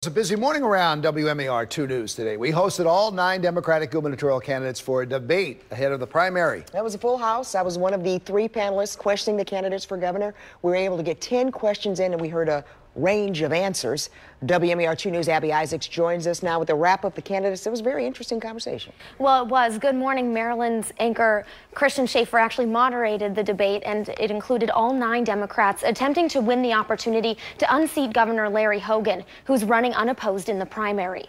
It's a busy morning around WMAR-2 News today. We hosted all 9 Democratic gubernatorial candidates for a debate ahead of the primary. That was a full house. I was one of the 3 panelists questioning the candidates for governor. We were able to get 10 questions in, and we heard a range of answers. WMAR-2 News' Abby Isaacs joins us now with a wrap up the candidates. It was a very interesting conversation. Well, it was. Good morning. Maryland's anchor Christian Schaefer actually moderated the debate, and it included all 9 Democrats attempting to win the opportunity to unseat Governor Larry Hogan, who's running unopposed in the primary.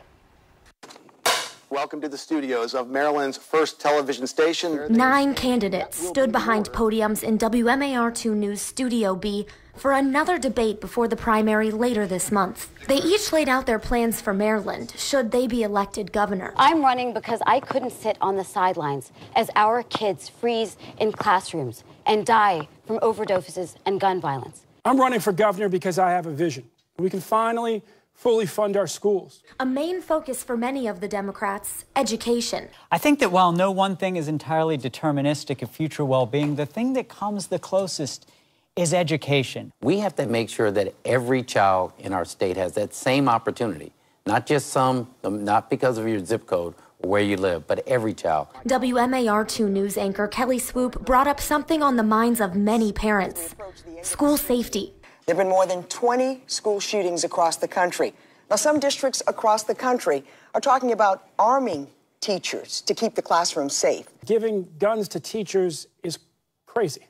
Welcome to the studios of Maryland's first television station. 9 candidates stood behind podiums in WMAR-2 News Studio B for another debate before the primary later this month. They each laid out their plans for Maryland should they be elected governor. I'm running because I couldn't sit on the sidelines as our kids freeze in classrooms and die from overdoses and gun violence. I'm running for governor because I have a vision. We can finally fully fund our schools. A main focus for many of the Democrats, education. I think that while no one thing is entirely deterministic of future well-being, the thing that comes the closest is education. We have to make sure that every child in our state has that same opportunity, not just some, not because of your zip code or where you live, but every child. WMAR-2 News anchor Kelly Swoop brought up something on the minds of many parents: school safety. There have been more than 20 school shootings across the country. Now, some districts across the country are talking about arming teachers to keep the classroom safe. Giving guns to teachers is crazy.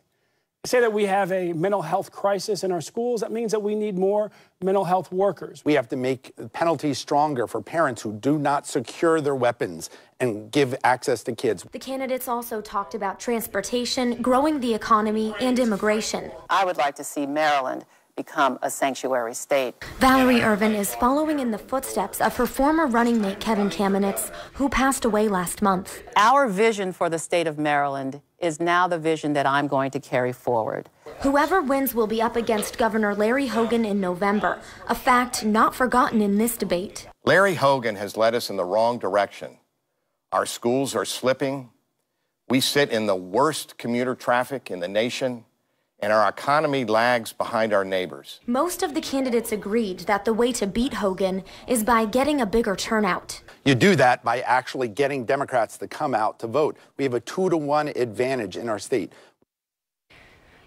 They say that we have a mental health crisis in our schools. That means that we need more mental health workers. We have to make penalties stronger for parents who do not secure their weapons and give access to kids. The candidates also talked about transportation, growing the economy, and immigration. I would like to see Maryland become a sanctuary state. Valerie Irvin is following in the footsteps of her former running mate Kevin Kamenetz, who passed away last month. Our vision for the state of Maryland is now the vision that I'm going to carry forward. Whoever wins will be up against Governor Larry Hogan in November, a fact not forgotten in this debate. Larry Hogan has led us in the wrong direction. Our schools are slipping. We sit in the worst commuter traffic in the nation, and our economy lags behind our neighbors. Most of the candidates agreed that the way to beat Hogan is by getting a bigger turnout. You do that by actually getting Democrats to come out to vote. We have a 2-to-1 advantage in our state.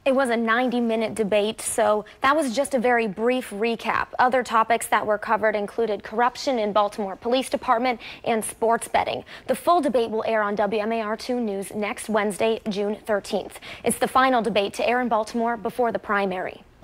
It was a 90-minute debate, so that was just a very brief recap. Other topics that were covered included corruption in Baltimore Police Department and sports betting. The full debate will air on WMAR-2 News next Wednesday, June 13th. It's the final debate to air in Baltimore before the primary.